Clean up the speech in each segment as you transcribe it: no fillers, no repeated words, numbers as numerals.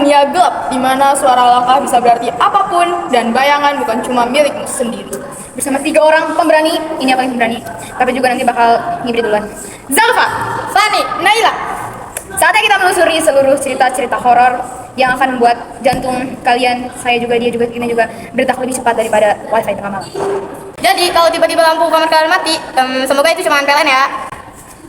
dunia gelap di mana suara langkah bisa berarti apapun dan bayangan bukan cuma milikmu sendiri. Bersama 3 orang pemberani, ini yang paling pemberani, tapi juga nanti bakal ngibrit duluan. Zalfa, Fani, Naila. Saatnya kita menelusuri seluruh cerita-cerita horor yang akan membuat jantung kalian, saya juga, dia juga, kita juga berdetak lebih cepat daripada wifi tengah malam. Jadi kalau tiba-tiba lampu kamar kalian mati, semoga itu cuma PLN ya.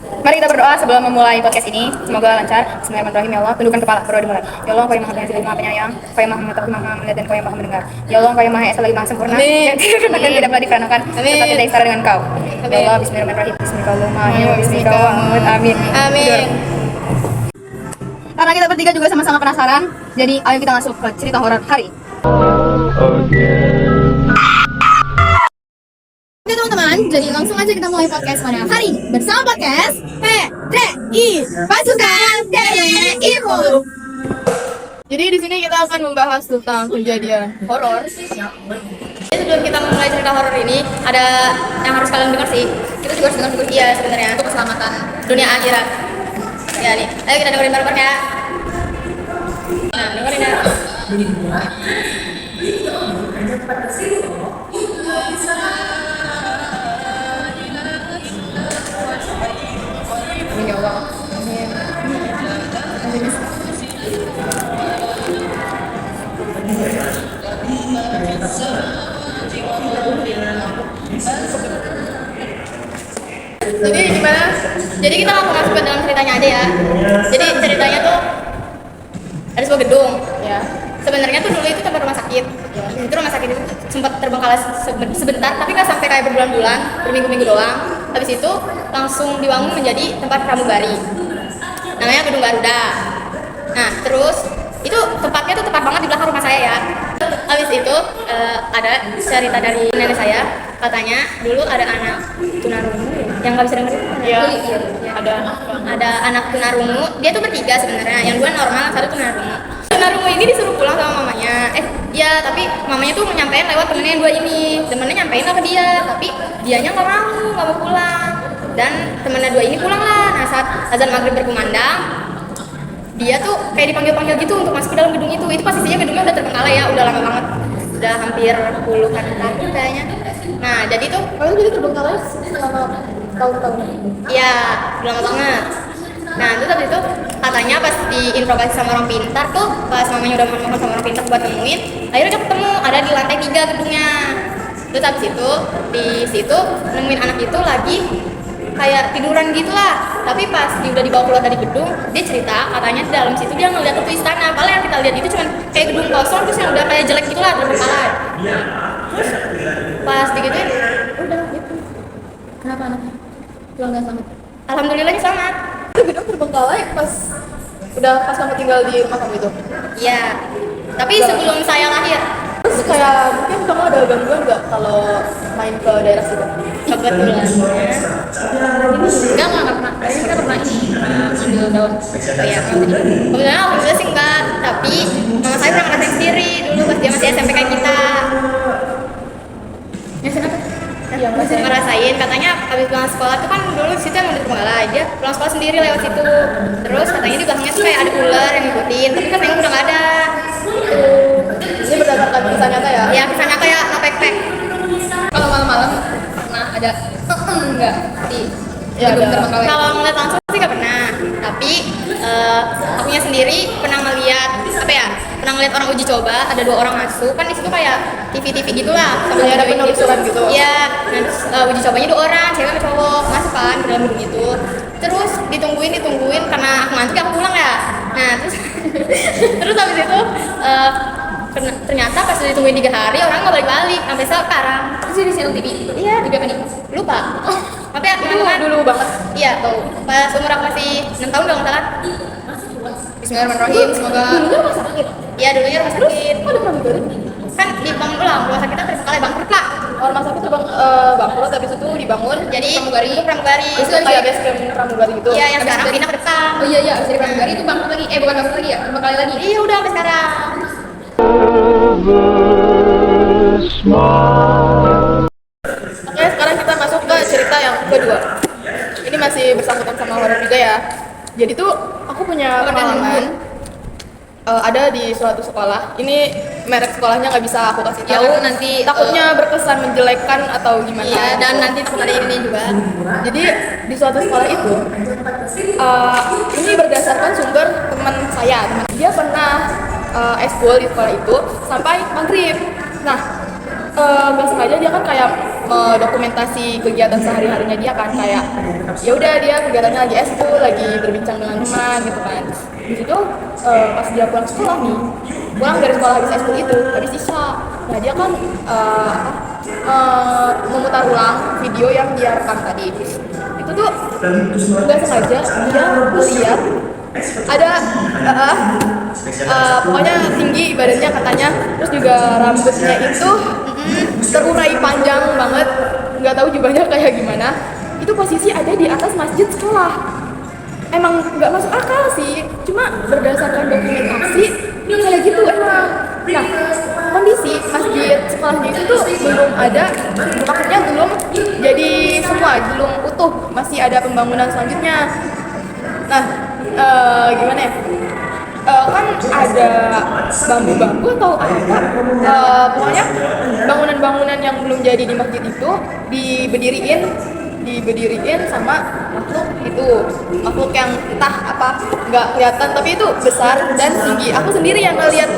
Mari kita berdoa sebelum memulai podcast ini. Semoga lancar. Bismillahirrahmanirrahim. Ya Allah, tundukkan kepala, berdoa dimulai. Ya Allah, Kau yang Maha Pengasih lagi Maha Penyayang, Kau yang Maha Mengetahui, Maha Melihat, dan Kau yang Maha Mendengar. Ya Allah, Kau yang Maha Esa lagi Maha Sempurna. Amin. Dan tidak pernah dikeranakan, serta tidak setara dengan Kau. Ya Allah, Bismillahirrahmanirrahim. Bismillahirrahmanirrahim. Amin. Amin. Karena kita bertiga juga sama-sama penasaran, jadi ayo kita masuk ke cerita horor hari. Oke teman-teman, jadi langsung aja kita mulai podcast pada hari ini bersama podcast PDI Pasukan Ibu. Jadi di sini kita akan membahas tentang kejadian horor. Jadi sebelum kita memulai cerita horor ini, ada yang harus kalian dengar sih. Kita juga harus dengar dulu ya sebenarnya untuk keselamatan dunia akhirat. Ya nih, ayo kita dengerin bareng-bareng ya. Nah, dengerin ya. Ya Allah. Jadi gimana? Jadi kita langsung masuk ke dalam ceritanya aja ya. Jadi ceritanya tuh ada sebuah gedung. Ya. Sebenarnya tuh dulu itu tempat rumah sakit. Itu rumah sakit itu sempat terbengkalai sebentar, tapi nggak sampai kayak berbulan-bulan, berminggu-minggu doang. Habis itu langsung dibangun menjadi tempat pramugari. Namanya Gedung Garuda. Nah, terus itu tempatnya tuh tepat banget di belakang rumah saya ya. Habis itu ada cerita dari nenek saya, katanya dulu ada anak tunarungu yang nggak bisa dengerin. Iya. Ada anak tunarungu, dia tuh bertiga sebenarnya, yang 2 normal, 1 tunarungu. Tunarungu ini disuruh pulang sama mamanya. Iya, tapi mamanya tuh nyampein lewat temennya yang 2 ini. Temennya nyampein lah ke dia, tapi dianya nggak mau pulang. Dan temennya 2 ini pulang lah. Nah, saat azan maghrib berkumandang, dia tuh kayak dipanggil-panggil gitu untuk masuk ke dalam gedung itu. Itu posisinya gedungnya udah terbengkalai ya, udah lama banget, udah hampir puluhan tahun kayaknya. Nah, jadi tuh Kalau jadi terbengkalai selama tahun-tahun. iya, udah lama banget. Nah, terus habis itu katanya pas diinterogasi sama orang pintar tuh, pas mamanya udah ngomong sama orang pintar buat nemuin, akhirnya dia ketemu ada di lantai 3 gedungnya. Terus habis itu di situ nemuin anak itu lagi kayak tiduran gitulah. Tapi pas dia udah dibawa keluar dari gedung, dia cerita katanya di dalam situ dia ngeliat itu istana. Padahal yang kita lihat itu cuma kayak gedung kosong terus yang udah kayak jelek gitulah, terbengkalai. Terus pas digituin, udah gitu. Kenapa anaknya? Pulang nggak selamat? Alhamdulillahnya selamat. Itu gedung terbengkalai pas kamu tinggal di rumah kamu itu. Iya. Tapi sebelum saya lahir. Terus kayak mungkin kamu ada gangguan nggak kalau main ke daerah situ? Kebetulannya enggak pernah. Ini kita pernah ambil daun. Oh iya, kebetulan alhamdulillah sih enggak. Tapi mama saya pernah ngerasain sendiri dulu pas dia masih SMP kayak kita. Ngerasain apa? Iya, Ngerasain katanya habis pulang sekolah tuh kan dulu di situ emang udah terbengkalai aja. Pulang sekolah sendiri lewat situ. Terus katanya di belakangnya tuh kayak ada ular yang ngikutin. Tapi kan memang udah nggak ada. Ini berdasarkan kisah nyata ya? Ya kisahnya kayak napek-pek. Kalau malam-malam Nah ada enggak di Ya, gedung ada. terbengkalai. Kalau ngeliat langsung sih nggak pernah, tapi akunya sendiri pernah melihat apa ya? Pernah ngeliat orang uji coba, ada 2 orang masuk kan di situ kayak TV gitulah, Iya, ada videoin penelusuran gitu. Iya, nah terus uji cobanya 2 orang, cewek sama cowok masuk kan ke dalam gedung itu. Terus ditungguin karena aku ngantuk ya aku pulang ya. Nah terus terus habis itu ternyata pas ditungguin 3 hari orang nggak balik-balik sampai sekarang. Terus di channel TV? Iya, di apa nih? Lupa. Tapi ya teman-teman Dulu banget. iya tuh, pas umur aku masih 6 tahun kalau nggak salah. Bismillahirrahmanirrahim, semoga. Dulu rumah sakit? Iya dulunya rumah sakit. Kok ada pramugari? Kan dibangun ulang, rumah sakitnya terbengkalai bangkrut lah. Oh, rumah sakit bangkrut, habis itu dibangun Jadi pramugari. itu pramugari. Terus kayak base camp pramugari gitu. Iya yang Habis sekarang dari- pindah ke depan. Oh iya, habis dari pramugari itu bangkrut lagi. Bukan bangkrut lagi ya, terbengkalai lagi. Iya udah sampai sekarang. Oke, sekarang kita masuk ke cerita yang kedua. Ini masih bersangkutan sama horor juga ya. Jadi tuh aku punya pengalaman ada di suatu sekolah. Ini merek sekolahnya nggak bisa aku kasih Ya, tahu. karena nanti, takutnya berkesan menjelekkan atau gimana. Iya, dan nanti sebentar ini juga. Jadi di suatu sekolah itu, ini berdasarkan sumber teman saya. Dia pernah ekskul di sekolah itu sampai maghrib. Nah, nggak sengaja dia kan kayak dokumentasi kegiatan sehari-harinya dia kan, kayak ya udah dia kegiatannya lagi ekskul, lagi berbincang dengan teman gitu kan. Di situ pas dia pulang sekolah nih, pulang dari sekolah habis ekskul itu, habis isya. Nah dia kan memutar ulang video yang dia rekam tadi. Itu tuh nggak sengaja dia melihat ada pokoknya tinggi badannya katanya, terus juga rambutnya itu terurai panjang banget, nggak tahu jubahnya kayak gimana. Itu posisi ada di atas masjid sekolah. Emang nggak masuk akal sih, cuma berdasarkan dokumentasi kayak gitu emang. Nah, kondisi masjid sekolahnya itu tuh belum ada, maksudnya belum jadi semua, belum utuh, masih ada pembangunan selanjutnya. Nah, gimana ya? Kan ada bambu-bambu atau apa? Pokoknya bangunan-bangunan yang belum jadi di masjid itu diberdiriin sama makhluk yang entah apa, nggak kelihatan tapi itu besar dan tinggi. Aku sendiri yang ngeliat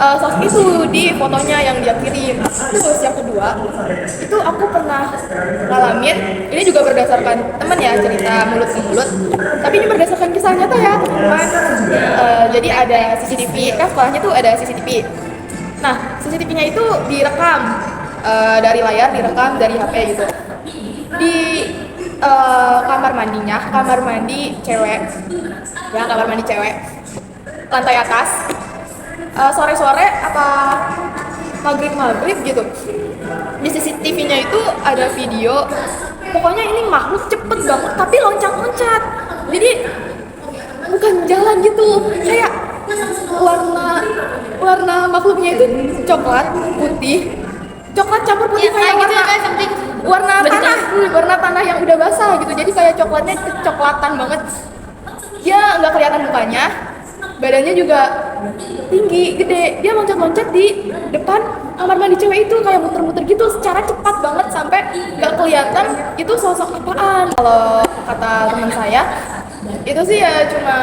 sosok itu di fotonya yang dia kirim. Terus yang kedua itu aku pernah ngalamin, ini juga berdasarkan temen ya, cerita mulut ke mulut, tapi ini berdasarkan kisah nyata ya teman-teman. Jadi ada CCTV, kan sekolahnya tuh ada CCTV. Nah CCTV-nya itu direkam dari layar, direkam dari HP gitu. Di kamar mandi cewek ya, kamar mandi cewek lantai atas, sore-sore apa maghrib gitu, di CCTV-nya itu ada video. Pokoknya ini makhluk cepet banget tapi loncat-loncat, jadi bukan jalan gitu, kayak warna makhluknya itu coklat campur putih, Ya, kayak gitu ya, something. warna tanah yang udah basah gitu, jadi kayak coklatnya kecoklatan banget. Dia nggak kelihatan mukanya, badannya juga tinggi, gede. Dia loncat-loncat di depan kamar mandi cewek itu, kayak muter-muter gitu secara cepat banget sampai nggak kelihatan itu sosok apaan. Kalau kata teman saya, itu sih ya cuma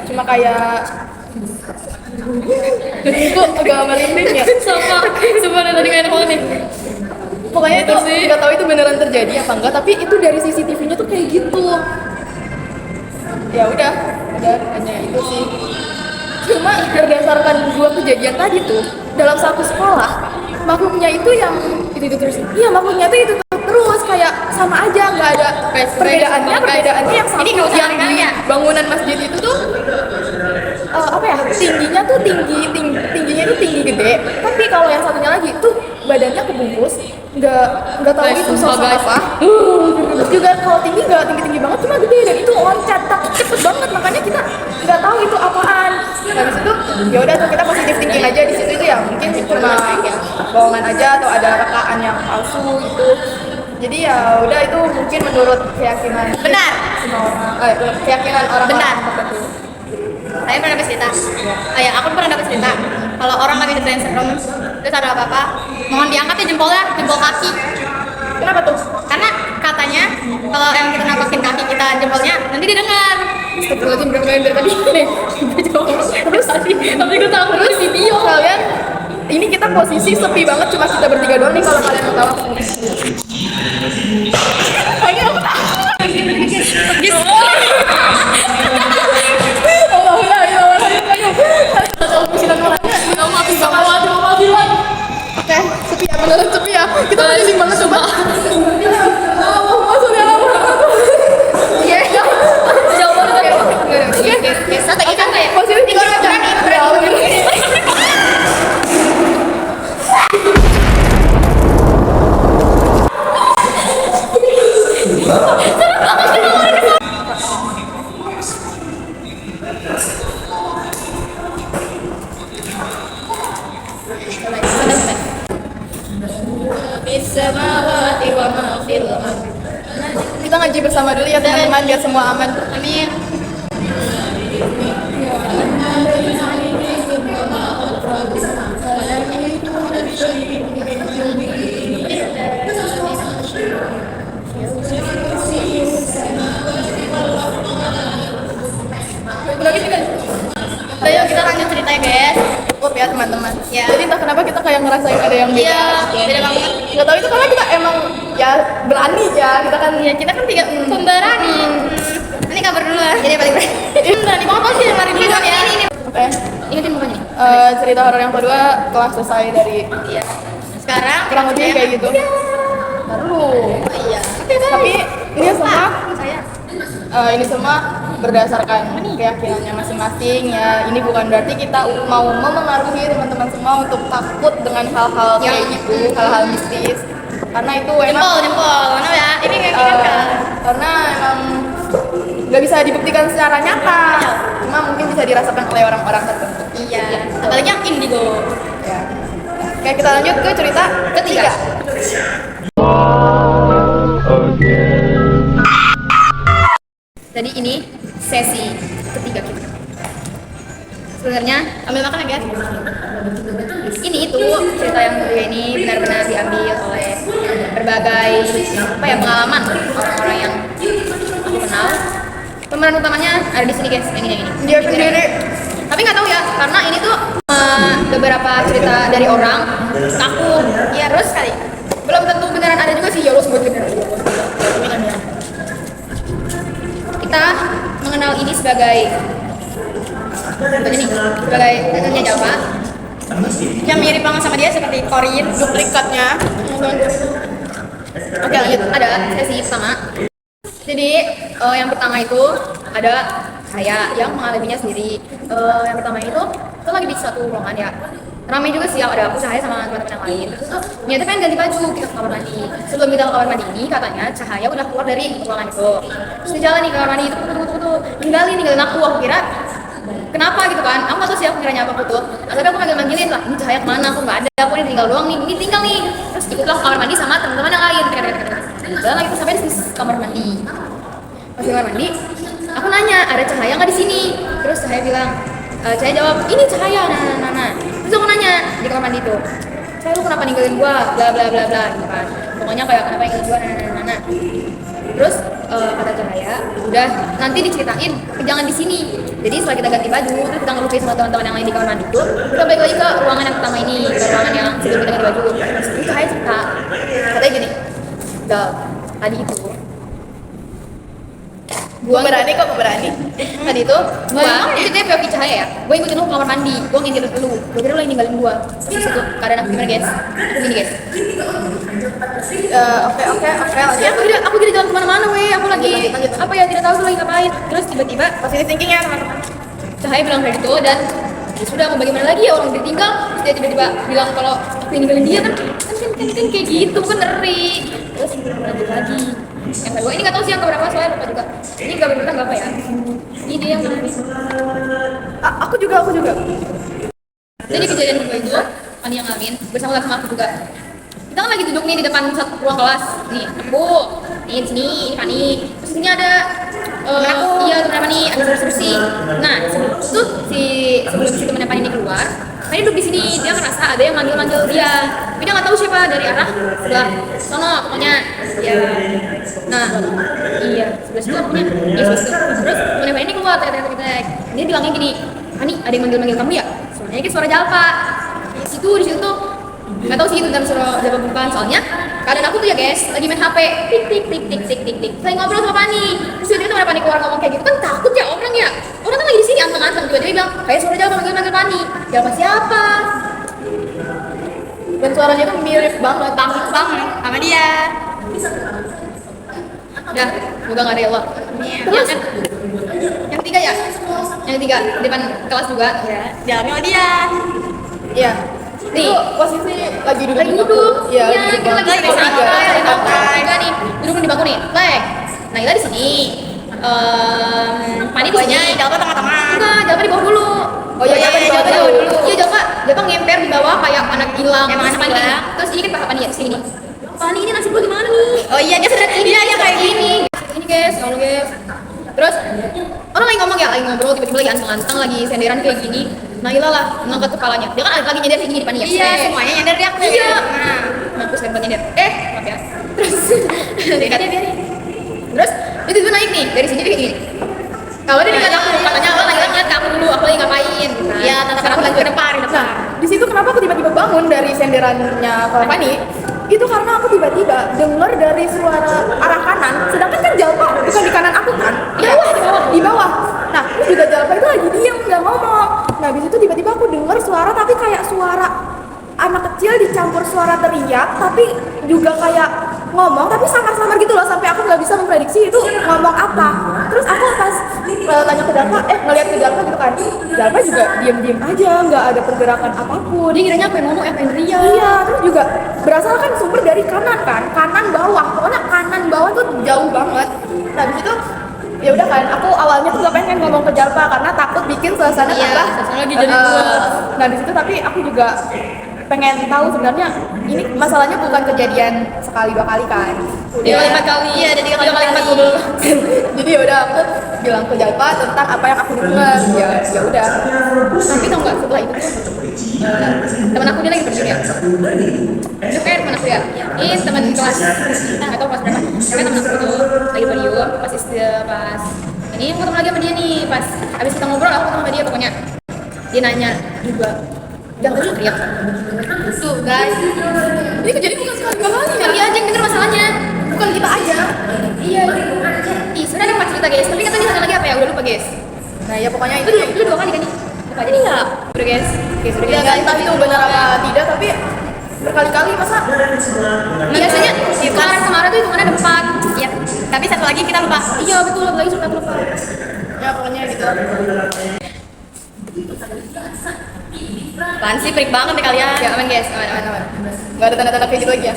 cuma kayak itu agak merinding ya. Semua tadi kayak banget nih. Pokoknya itu nggak tahu itu beneran terjadi apa enggak, tapi itu dari CCTV-nya tuh kayak gitu. Ya udah hanya itu sih. Cuma berdasarkan dua kejadian tadi tuh, dalam satu sekolah makhluknya itu yang itu terus. Iya, makhluknya tuh itu terus, kayak sama aja, nggak ada perbedaannya yang satu Ini nggak usah yang di aneh-aneh ya? bangunan masjid itu tuh tingginya tuh tingginya tuh tinggi gede, tapi kalau yang satunya lagi tuh badannya kebungkus, nggak tahu Guys, itu sumpah, sosok guys. apa. Terus juga kalau tinggi nggak tinggi banget, cuma gede, dan itu loncat cepet banget, makanya kita nggak tahu itu apaan. Habis itu ya udah tuh kita positif thinking aja di situ, itu ya mungkin cuma bohongan aja atau ada rekaan yang palsu gitu. Jadi ya udah, itu mungkin menurut keyakinan Benar. semua orang, keyakinan orang Benar. tertentu. Saya pernah dapat cerita. Aku pernah dapat cerita. Kalau orang lagi di brainstorm, terus ada apa-apa, mohon diangkat ya jempol kaki. Kenapa tuh? Karena katanya kalau yang kita nampakin kaki kita jempolnya, nanti didengar. Astagfirullahaladzim, berapa dari tadi terus tapi gue tahu terus video kalian. Ini kita posisi sepi banget, cuma kita bertiga doang nih, kalau kalian mau tahu. Ayo aku Oke, sepi ya, beneran sepi ya. Kita posisi banget coba. Kita ngaji bersama dulu ya teman-teman, biar semua aman. Amin. Ayo kita lanjut cerita ya guys. Cukup ya teman-teman. Ya. Jadi entah kenapa kita kayak ngerasain ada yang beda. Iya, beda banget. Gak tahu itu karena kita emang ya berani ya. Kita kan Ya kita kan tiga pemberani. Ini kabar dulu lah. Jadi paling berani. Berani banget sih yang lari duluan ya. Ini. oke. Ingetin mukanya. Cerita horor yang kedua telah selesai dari Iya. Sekarang kurang lebih kayak gitu. Baru. Iya. Tapi ini semua Saya. ini semua berdasarkan keyakinannya masing-masing ya. Ini bukan berarti kita mau memengaruhi teman-teman semua untuk takut dengan hal-hal kayak gitu, hal-hal mistis. Karena itu emang Jempol. Mana ya? Ini kayak gini kan. karena emang nggak bisa dibuktikan secara nyata, cuma mungkin bisa dirasakan oleh orang-orang tertentu. Iya. Apalagi yang indigo. Ya. Oke, kita lanjut ke cerita ketiga. Jadi ini sesi ketiga kita. Sebenarnya ambil makan ya guys. Ini itu cerita yang ketiga ini benar-benar diambil oleh berbagai pengalaman orang-orang yang aku kenal. Pemeran utamanya ada di sini guys, yang ini. Dia sendiri. Tapi nggak tahu ya, karena ini tuh beberapa cerita dari orang aku. Iya terus kali. Belum tentu beneran ada juga sih ya lo sebut beneran. Kita mengenal ini sebagai sebagai Java yang mirip banget sama dia seperti Korin Duplikatnya. Oke lanjut, ada sesi pertama. Jadi yang pertama itu ada saya yang mengalaminya sendiri. Yang pertama itu lagi di satu ruangan ya. Ramai juga sih, ada aku, Cahaya sama teman-teman yang lain. Terus tuh nyata pengen ganti baju, kita ke kamar mandi. Sebelum kita ke kamar mandi ini katanya Cahaya udah keluar dari ruangan itu. Terus dia jalan nih ke kamar mandi itu, ninggalin aku kira kenapa gitu kan? Aku nggak tahu sih, aku kiranya apa tuh. Tapi aku manggilin lah, ini Cahaya kemana? Aku nggak ada, aku ini tinggal doang nih, ini tinggal nih. Terus ikutlah ke kamar mandi sama teman-teman yang lain. Jalan lagi terus sampai di kamar mandi. Pas di kamar mandi, aku nanya ada Cahaya nggak di sini? Terus Cahaya bilang, Cahaya jawab ini Cahaya, nah. Terus aku nanya di kamar mandi tuh, Cahaya lu kenapa ninggalin gua? Bla bla bla bla gitu kan. Pokoknya kayak kenapa ninggalin gua, nah. Terus kata Cahaya, udah nanti diceritain, jangan di sini. Jadi setelah kita ganti baju, terus kita ngelukis sama teman-teman yang lain di kamar mandi itu, kita balik lagi ke ruangan yang pertama ini, ke ruangan yang sebelum kita ganti baju. Terus Cahaya cerita, katanya gini, Dal, tadi itu gua Berani kok berani. tadi itu gua itu dia POV Cahaya ya, gua ikutin lu ke kamar mandi, gua ngintip lu, gua kira lu yang ninggalin gua. Terus itu keadaan aku gimana guys? Aku gini guys, Oke, ya aku tidak jalan kemana-mana weh, aku lagi Lanjut. apa ya tidak tahu tuh lagi ngapain. Terus tiba-tiba positive thinking ya teman-teman. Cahaya bilang kayak gitu dan ya sudah mau bagaimana lagi ya, orang ditinggal. Terus dia tiba-tiba bilang kalau aku yang ninggalin dia kan kayak gitu kan ngeri. Terus lanjut lagi yang kedua ini nggak tahu sih yang keberapa soalnya lupa juga. Ini nggak berbeda nggak apa ya, ini dia yang benar. Aku juga. Jadi kejadian kedua itu Fani yang ngalamin bersama sama aku juga. Kita kan lagi duduk nih di depan satu ruang kelas. Nih aku, nih di sini ini Fani. Terus sini ada iya teman Fani, ada kursi. Nah sebelum si teman Fani ini keluar, Fani duduk di sini. Dia ngerasa ada yang manggil dia, tapi dia nggak tahu siapa, dari arah sebelah sono pokoknya. Ya. Nah iya sebelah situ pokoknya. Iya sebelah situ. Terus teman Fani ini keluar, tek. Dia bilangnya gini, Fani ada yang manggil kamu ya? Suaranya kayak suara Jalpa. Di situ tuh nggak tahu sih itu dalam suara Jalpa bukan, soalnya keadaan aku tuh ya guys lagi main HP, tik. Saya ngobrol sama Fani, terus dia tuh ada Fani keluar ngomong kayak gitu kan takut ya orang kan lagi di sini anteng tiba-tiba bilang kayak suara Jalpa manggil Fani. Jalpa siapa? Dan suaranya tuh mirip banget. Takut banget sama dia. Udah, semoga nggak ada ya Allah. Terus yang ketiga ya, di depan kelas juga ya, dialami sama dia. Iya. Nih, Itu posisi lagi duduk. lagi duduk. Iya, Kita lagi di bangku sama tiga. di bangku tiga nih, duduk di bangku nih. Baik. Nah kita di sini. Fani di sini. Jalpa tengah-tengah. Enggak, Jalpa di bawah dulu. Oh iya, Jalpa di bawah dulu. Iya, Jalpa ngemper di bawah kayak anak hilang. Emang Terus anak Fani, hilang. terus ini kan paha Fani ya, sini nih. Fani ini nasib lu gimana nih? Oh iya, dia sudah Dia kayak gini. Ini guys, kalau guys. Terus orang lagi ngomong ya, lagi ngobrol, tiba-tiba lagi anteng-anteng, lagi senderan kayak gini. Naila lah ngangkat kepalanya. Dia kan lagi nyender kayak gini di depan ya. Iya, semuanya nyender dia. Iya. Mampus kan nyender. Maaf ya. Terus biarin. Terus dia tiba naik nih dari sini dia kayak gini. Kalau dia ngeliat aku, katanya Allah lagi ngeliat ke aku dulu, aku lagi ngapain. lanjut. Ke depan. Nah, di situ kenapa aku tiba-tiba bangun dari senderannya Kak Fani? Itu karena aku tiba-tiba dengar dari suara arah kanan, sedangkan kan Jalpa bukan di kanan aku kan? Di bawah, di bawah. Nah, terus juga Jalpa itu lagi diem nggak ngomong. Nah, di situ tiba-tiba aku dengar suara tapi kayak suara anak kecil dicampur suara teriak, tapi juga kayak ngomong tapi samar-samar gitu loh, sampai aku nggak bisa memprediksi itu ngomong apa. Terus aku pas tanya ke Jalpa, ngeliat ke Jalpa gitu kan, Jalpa juga diem-diem aja, nggak ada pergerakan apapun. Dia kiranya aku yang ngomong, aku yang teriak. Iya, terus juga berasal kan sumber dari kanan kan, kanan bawah, pokoknya kanan bawah tuh jauh banget. Nah di situ ya udah kan, aku awalnya tuh gak pengen ngomong ke Jalpa karena takut bikin suasana Iya, tambah suasana lagi jadi gua. Nah di situ tapi aku juga pengen tahu sebenarnya ini masalahnya bukan kejadian sekali dua kali kan. Tiga kali 4 kali. Iya, ada 3 kali 4 kali. Jadi ya udah aku bilang ke Jalpa tentang apa yang aku dengar. Ya udah. Tapi tau nggak setelah itu tuh Temen aku dia lagi pergi ya. Itu kayak temen aku ya. Ini temen kelas. Nggak tahu kelas berapa. Tapi temen aku tuh lagi periuk pas ini aku ketemu lagi sama dia nih. Pas abis kita ngobrol aku ketemu sama dia pokoknya. Dia nanya juga. Jangan terus teriak. Tuh guys. ini kejadian bukan sekali dua kali ya. Dia aja yang denger masalahnya. Bukan kita aja. Iya. Ih, sebenarnya ada 4 cerita guys. Tapi katanya satu lagi apa ya? Udah lupa guys. Nah ya pokoknya Itu itu dulu 2 kali kan nih. Lupa jadi ya. Udah guys. Oke, sudah ya guys. kan entah itu benar apa tidak tapi berkali-kali masa Biasanya kemarin tuh hitungannya ada 4. Iya. Tapi satu lagi kita lupa. Iya betul, lagi sudah lupa. ya pokoknya gitu. Apaan sih, perik banget nih kalian. Ya aman guys, aman. Nggak ada tanda-tanda kayak gitu lagi ya.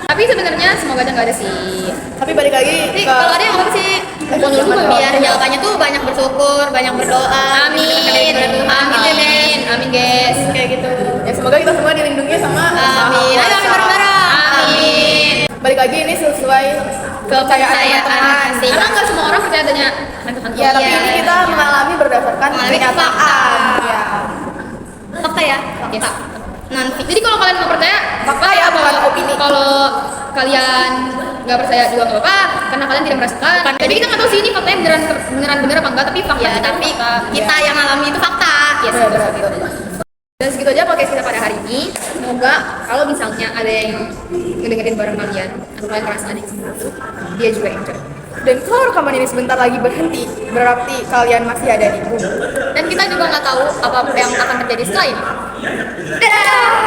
Tapi sebenarnya semoga aja nggak ada sih. Tapi balik lagi Tapi ke kalau ada yang apa sih? Biar jawabannya tuh banyak bersyukur, banyak berdoa. Amin. Amin. Amin guys. Kayak gitu. ya semoga kita semua dilindungi sama Amin. Ayo amin bareng-bareng. Amin. balik lagi ini sesuai Kepercayaan teman-teman. karena nggak semua orang percaya adanya hantu-hantu. Ya tapi ini kita mengalami berdasarkan Mengalami kenyataan. fakta. Ya. Fakta ya? Yes. Nanti. Jadi kalau kalian nggak percaya, Fakta ya, bukan opini. Kalau kalian nggak percaya juga nggak apa-apa, karena kalian tidak merasakan. Jadi kita nggak tahu sih ini faktanya beneran bener apa enggak, tapi fakta. Ya, tapi kita yang alami itu fakta. Yes. Benar. Dan segitu aja podcast kita pada hari ini. Semoga kalau misalnya ada yang ngedengerin bareng kalian atau kalian merasa ada yang sesuatu, dia juga enjoy. Dan kalau rekaman ini sebentar lagi berhenti, berarti kalian masih ada di bumi. Dan kita juga nggak tahu apa yang akan terjadi setelah ini. Dadah!